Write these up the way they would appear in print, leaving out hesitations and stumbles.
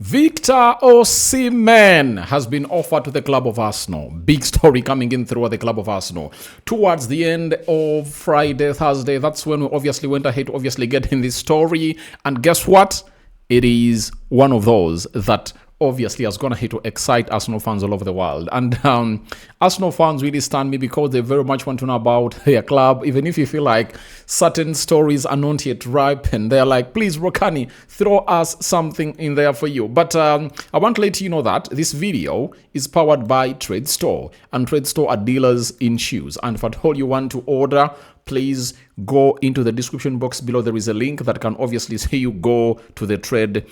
Victor Osimhen has been offered to the club of Arsenal. Big story coming in through the club of Arsenal. Towards the end of Friday, Thursday, that's when we obviously went ahead to get in this story. And guess what? It is one of those that obviously has gone ahead to excite Arsenal fans all over the world. And Arsenal fans really stand me because they very much want to know about their club. Even if you feel like certain stories are not yet ripe and they're like, please, Rokani, throw us something in there for you. But I want to let you know that this video is powered by Trade Store. And Trade Store are dealers in shoes. And if at all you want to order, please go into the description box below. There is a link that can obviously say you go to the trade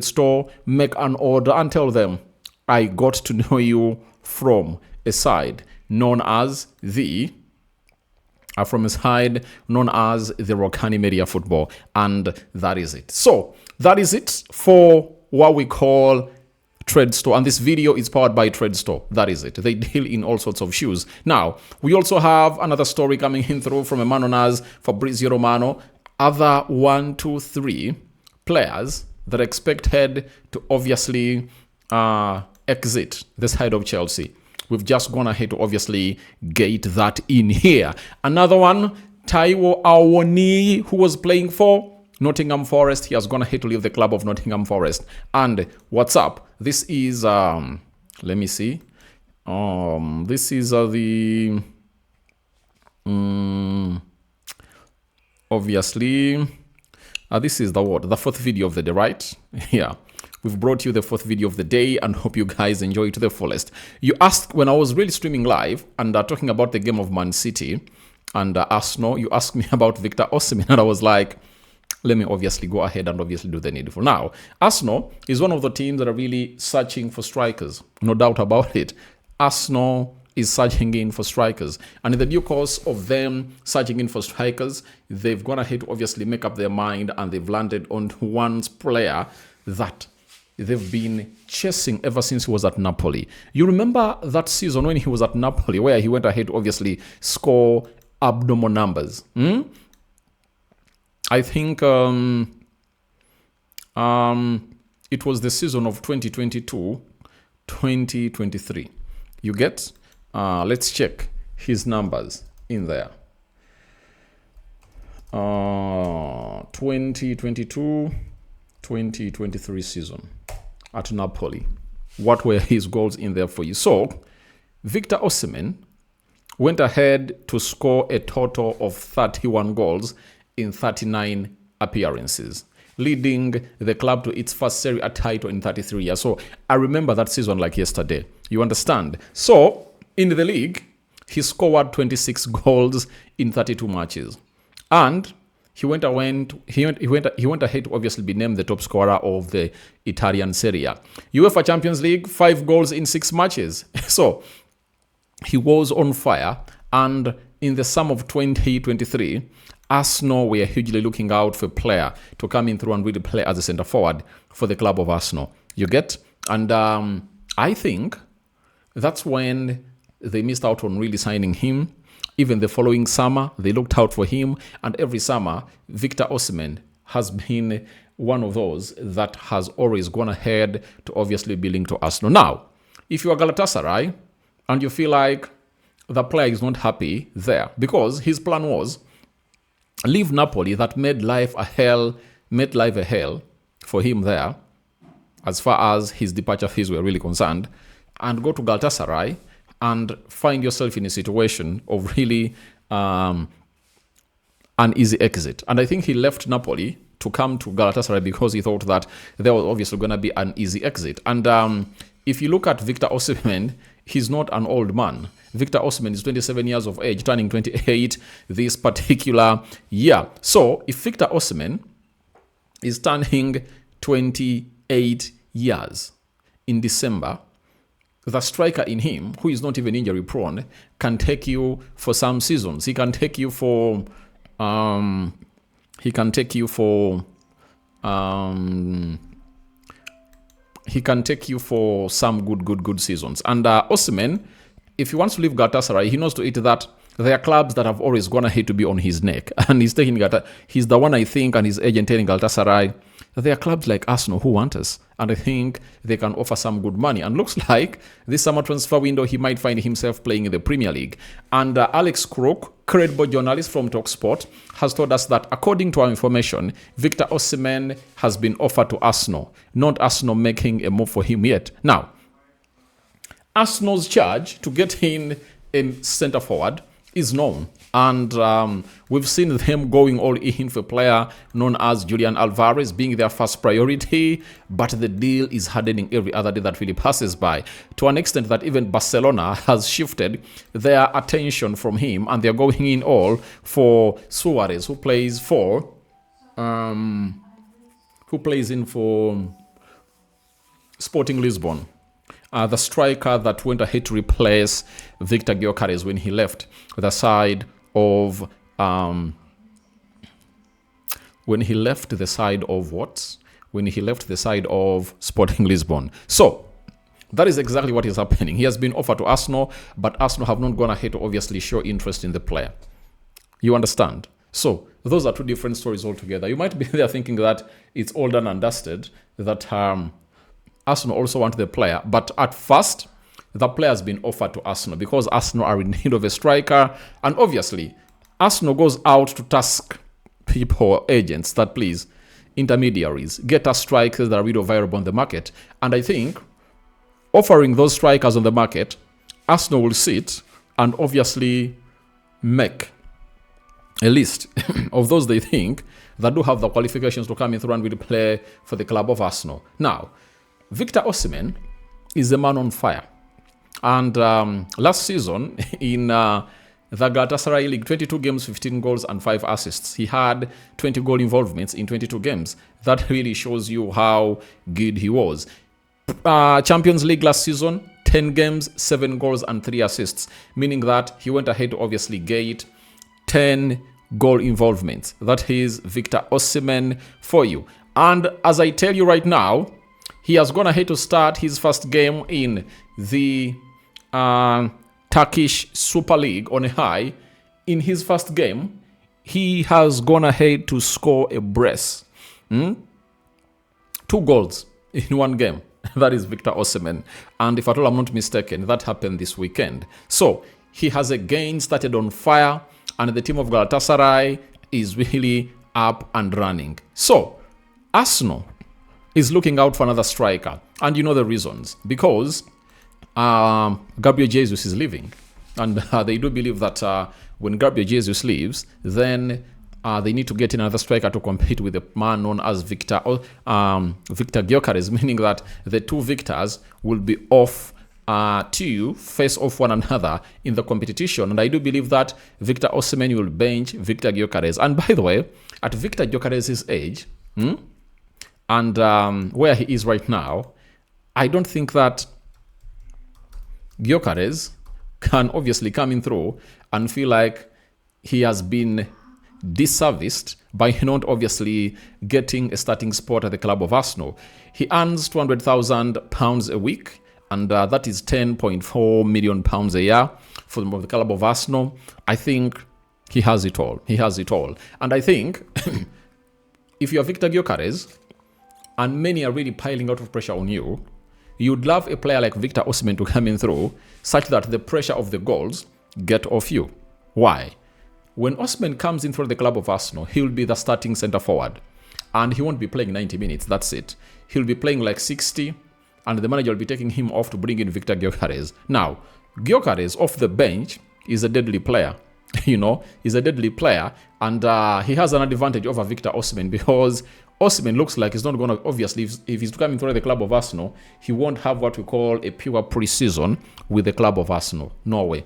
store, make an order, and tell them I got to know you from a side known as the Rokani Media Football, and that is it. So that is it for what we call Trade Store, and this video is powered by Trade Store. That is it. They deal in all sorts of shoes. Now, we also have another story coming in through from a man known as Fabrizio Romano. Other 1, 2, 3 players that are expected to obviously exit the side of Chelsea. We've just gone ahead to obviously gate that in here. Another one, Taiwo Awoniyi, who was playing for Nottingham Forest. He has gone ahead to leave the club of Nottingham Forest. And what's up? This is, let me see. This is obviously, this is the fourth video of the day, right? Yeah. We've brought you the fourth video of the day and hope you guys enjoy it to the fullest. You asked when I was really streaming live and talking about the game of Man City and Arsenal, you asked me about Victor Osimhen, and I was like, let me obviously go ahead and obviously do the needful. Now, Arsenal is one of the teams that are really searching for strikers. No doubt about it. Arsenal is searching in for strikers. And in the due course of them searching in for strikers, they've gone ahead to obviously make up their mind, and they've landed on one player that they've been chasing ever since he was at Napoli. You remember that season when he was at Napoli, where he went ahead to obviously score abnormal numbers? I think it was the season of 2022-2023. You get? Let's check his numbers in there. 2022-2023 season at Napoli. What were his goals in there for you? So, Victor Osimhen went ahead to score a total of 31 goals in 39 appearances, leading the club to its first Serie A title in 33 years. So I remember that season like yesterday. You understand? So in the league, he scored 26 goals in 32 matches, and he went ahead to obviously be named the top scorer of the Italian Serie A. UEFA Champions League, 5 goals in 6 matches. So he was on fire, and in the summer of 2023. Arsenal were hugely looking out for a player to come in through and really play as a centre forward for the club of Arsenal. You get? And I think that's when they missed out on really signing him. Even the following summer, they looked out for him. And every summer, Victor Osimhen has been one of those that has always gone ahead to obviously be linked to Arsenal. Now, if you are Galatasaray and you feel like the player is not happy there, because his plan was leave Napoli, that made life a hell for him there, as far as his departure fees were really concerned, and go to Galatasaray and find yourself in a situation of really an easy exit. And I think he left Napoli to come to Galatasaray because he thought that there was obviously going to be an easy exit. And if you look at Victor Osimhen, he's not an old man. Victor Osimhen is 27 years of age, turning 28 this particular year. So if Victor Osimhen is turning 28 years in December, the striker in him, who is not even injury prone, can take you for some seasons. He can take you for some good seasons. And Osimhen, if he wants to leave Galatasaray, he knows to it that there are clubs that have always gone ahead to be on his neck. And he's the one, I think, and his agent telling Galatasaray, there are clubs like Arsenal who want us, and I think they can offer some good money. And looks like this summer transfer window, he might find himself playing in the Premier League. And Alex Crook, credible journalist from TalkSport, has told us that according to our information, Victor Osimhen has been offered to Arsenal, not Arsenal making a move for him yet. Now, Arsenal's charge to get in centre forward is known. And we've seen them going all in for a player known as Julian Alvarez being their first priority, but the deal is hardening every other day that really passes by, to an extent that even Barcelona has shifted their attention from him, and they're going in all for Suarez, who plays in for Sporting Lisbon. The striker that went ahead to replace Victor Gyökeres when he left the side of Sporting Lisbon. So that is exactly what is happening. He has been offered to Arsenal, but Arsenal have not gone ahead to obviously show interest in the player. You understand? So those are two different stories altogether. You might be there thinking that it's all done and dusted, that Arsenal also want the player, but at first, the player has been offered to Arsenal because Arsenal are in need of a striker, and obviously, Arsenal goes out to task people, agents, that please, intermediaries, get us strikers that are really available on the market. And I think offering those strikers on the market, Arsenal will sit and obviously make a list of those they think that do have the qualifications to come in through and really play for the club of Arsenal. Now, Victor Osimhen is a man on fire. And last season, in the Galatasaray League, 22 games, 15 goals, and 5 assists. He had 20 goal involvements in 22 games. That really shows you how good he was. Champions League last season, 10 games, 7 goals, and 3 assists. Meaning that he went ahead to obviously get 10 goal involvements. That is Victor Osimhen for you. And as I tell you right now, he has gone ahead to start his first game in the Turkish Super League on a high. In his first game, he has gone ahead to score a brace. 2 goals in one game. That is Victor Osimhen. And if at all I'm not mistaken, that happened this weekend. So he has again started on fire, and the team of Galatasaray is really up and running. So Arsenal is looking out for another striker. And you know the reasons. Because Gabriel Jesus is leaving. And they do believe that when Gabriel Jesus leaves, then they need to get in another striker to compete with a man known as Victor Gyökeres, meaning that the two Victors will be off to face off one another in the competition. And I do believe that Victor Osimhen will bench Victor Gyökeres. And by the way, at Victor Gyökeres' age, and where he is right now, I don't think that Gyökeres can obviously come in through and feel like he has been disserviced by not obviously getting a starting spot at the club of Arsenal. He earns £200,000 a week, and that is £10.4 million a year for the club of Arsenal. I think he has it all. He has it all. And I think if you're Victor Gyökeres, and many are really piling out of pressure on you, you'd love a player like Victor Osimhen to come in through such that the pressure of the goals get off you. Why? When Osimhen comes in through the club of Arsenal, he'll be the starting centre forward. And he won't be playing 90 minutes, that's it. He'll be playing like 60, and the manager will be taking him off to bring in Victor Gyökeres. Now, Gyökeres off the bench is a deadly player. He's a deadly player, and he has an advantage over Victor Osimhen because Osimhen looks like he's not going to, obviously, if he's coming through the club of Arsenal, he won't have what we call a pure pre-season with the club of Arsenal. No way.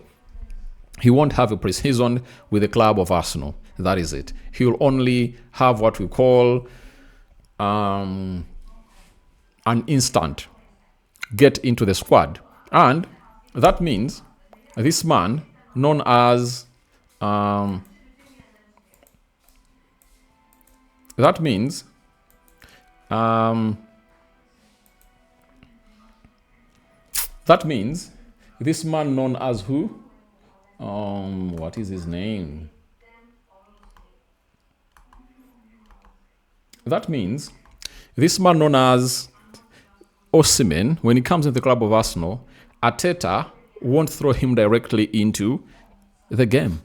He won't have a pre-season with the club of Arsenal. That is it. He'll only have what we call an instant get into the squad. And that means this man, known as that means this man known as who? What is his name? That means This man known as Osimhen, when he comes in the club of Arsenal, Arteta won't throw him directly into the game.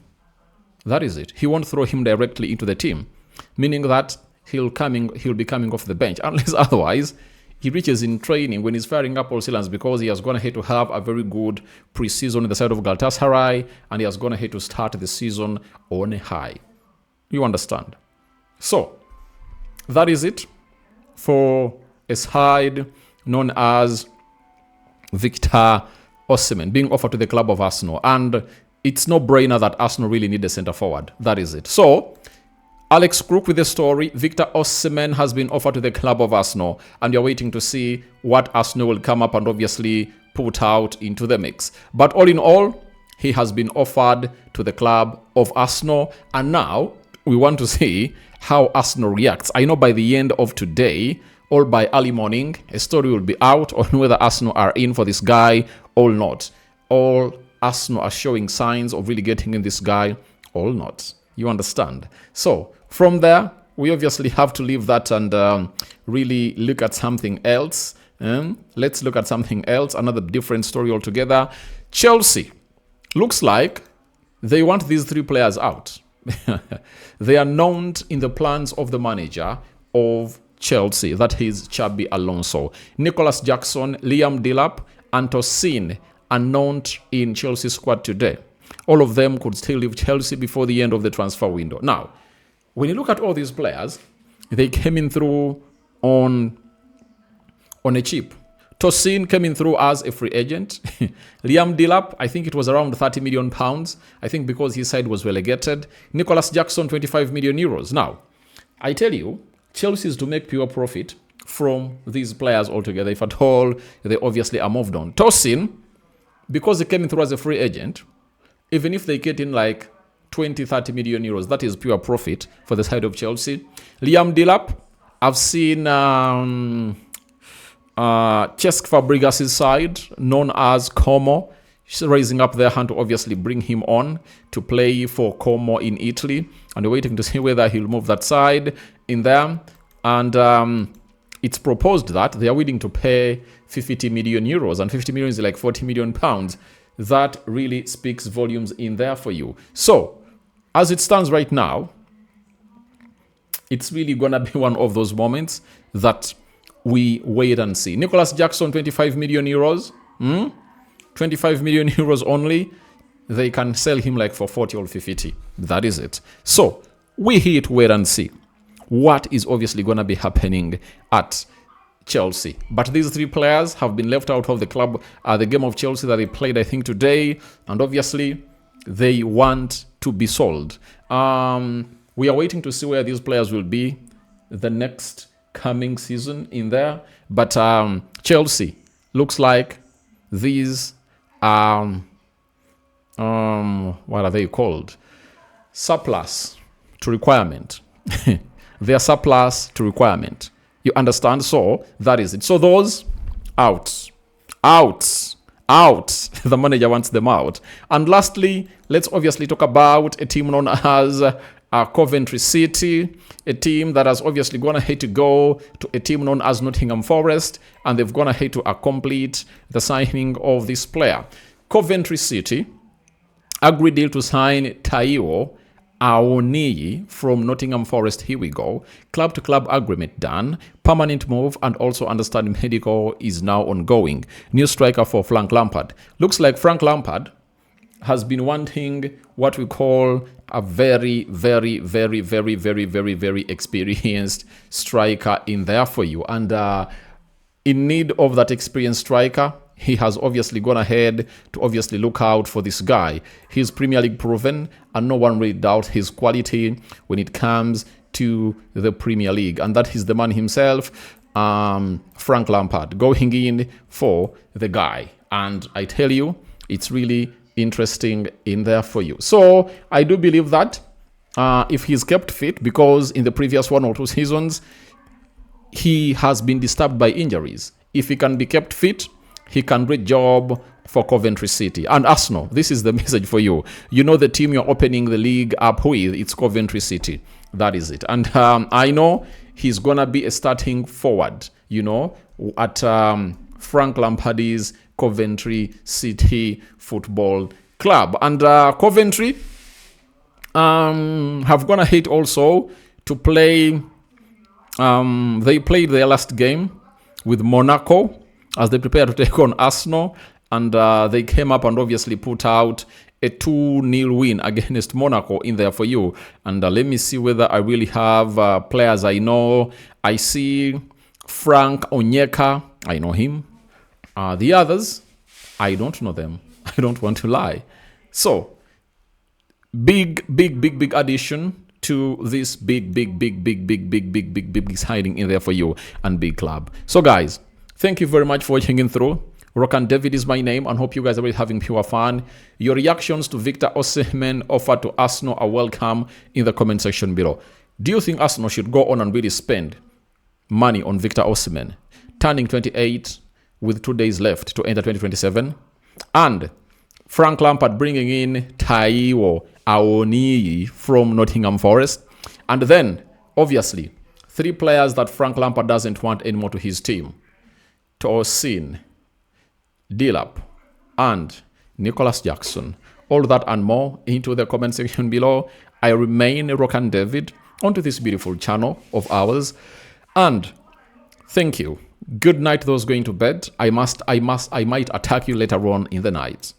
That is it. He won't throw him directly into the team, meaning that he'll be coming off the bench, unless otherwise he reaches in training when he's firing up all cylinders, because he has gone ahead to have a very good pre-season in the side of Galatasaray, and he has gone ahead to start the season on a high. You understand? So, that is it for a side known as Victor Osimhen being offered to the club of Arsenal. And it's no brainer that Arsenal really need a centre forward. That is it. So, Alex Crook with the story. Victor Osimhen has been offered to the club of Arsenal, and you're waiting to see what Arsenal will come up and obviously put out into the mix. But all in all, he has been offered to the club of Arsenal, and now we want to see how Arsenal reacts. I know by the end of today, or by early morning, a story will be out on whether Arsenal are in for this guy or not. All Arsenal are showing signs of really getting in this guy or not. You understand? So, from there, we obviously have to leave that and really look at something else. Let's look at something else, another different story altogether. Chelsea. Looks like they want these three players out. They are known in the plans of the manager of Chelsea. That is Xabi Alonso. Nicholas Jackson, Liam Delap, and Tosin are known in Chelsea's squad today. All of them could still leave Chelsea before the end of the transfer window. Now, when you look at all these players, they came in through on a cheap. Tosin came in through as a free agent. Liam Delap, I think it was around £30 million. I think because his side was relegated. Nicholas Jackson, 25 million euros. Now, I tell you, Chelsea is to make pure profit from these players altogether. If at all, they obviously are moved on. Tosin, because he came in through as a free agent, even if they get in like 20, 30 million euros, that is pure profit for the side of Chelsea. Liam Delap, I've seen Cesc Fabregas' side, known as Como, raising up their hand to obviously bring him on to play for Como in Italy. And we're waiting to see whether he'll move that side in there. And it's proposed that they are willing to pay 50 million euros, and 50 million is like 40 million pounds. That really speaks volumes in there for you. So, as it stands right now, it's really going to be one of those moments that we wait and see. Nicholas Jackson, 25 million euros. 25 million euros only. They can sell him like for 40 or 50. That is it. So, we here to wait and see what is obviously going to be happening at Chelsea. But these three players have been left out of the club, the game of Chelsea that they played, I think, today. And obviously, they want to be sold. We are waiting to see where these players will be the next coming season in there. But Chelsea looks like these what are they called? Surplus to requirement. They are surplus to requirement. You understand? So that is it. So those out. The manager wants them out. And lastly, let's obviously talk about a team known as Coventry City, a team that has obviously gone ahead to go to a team known as Nottingham Forest, and they've gone ahead to complete the signing of this player. Coventry City agreed deal to sign Taiwo Awoniyi from Nottingham Forest. Here we go. Club-to-club agreement done. Permanent move, and also understand medical is now ongoing. New striker for Frank Lampard. Looks like Frank Lampard has been wanting what we call a very, very, very, very, very, very, very experienced striker in there for you. And in need of that experienced striker, he has obviously gone ahead to obviously look out for this guy. He's Premier League proven, and no one really doubts his quality when it comes to the Premier League. And that is the man himself, Frank Lampard, going in for the guy. And I tell you, it's really interesting in there for you. So I do believe that if he's kept fit, because in the previous 1 or 2 seasons, he has been disturbed by injuries. If he can be kept fit, he can do a job for Coventry City. And Arsenal, this is the message for you. You know the team you're opening the league up with, it's Coventry City. That is it. And I know he's going to be a starting forward, you know, at Frank Lampard's Coventry City Football Club. And Coventry have gone ahead also to play. They played their last game with Monaco as they prepare to take on Arsenal, and they came up and obviously put out a 2-0 win against Monaco in there for you. And let me see whether I really have players I know. I see Frank Onyeka. I know him. The others, I don't know them. I don't want to lie. So, big addition to this big hiding in there for you and big club. So, guys, thank you very much for watching in through. Rokani David is my name, and hope you guys are really having pure fun. Your reactions to Victor Osimhen offer to Arsenal are welcome in the comment section below. Do you think Arsenal should go on and really spend money on Victor Osimhen, turning 28 with 2 days left to enter 2027? And Frank Lampard bringing in Taiwo Awoniyi from Nottingham Forest. And then, obviously, 3 players that Frank Lampard doesn't want anymore to his team. Tosin, Delap, and Nicholas Jackson. All that and more into the comment section below. I remain Rokani David onto this beautiful channel of ours. And thank you. Good night those going to bed. I might attack you later on in the night.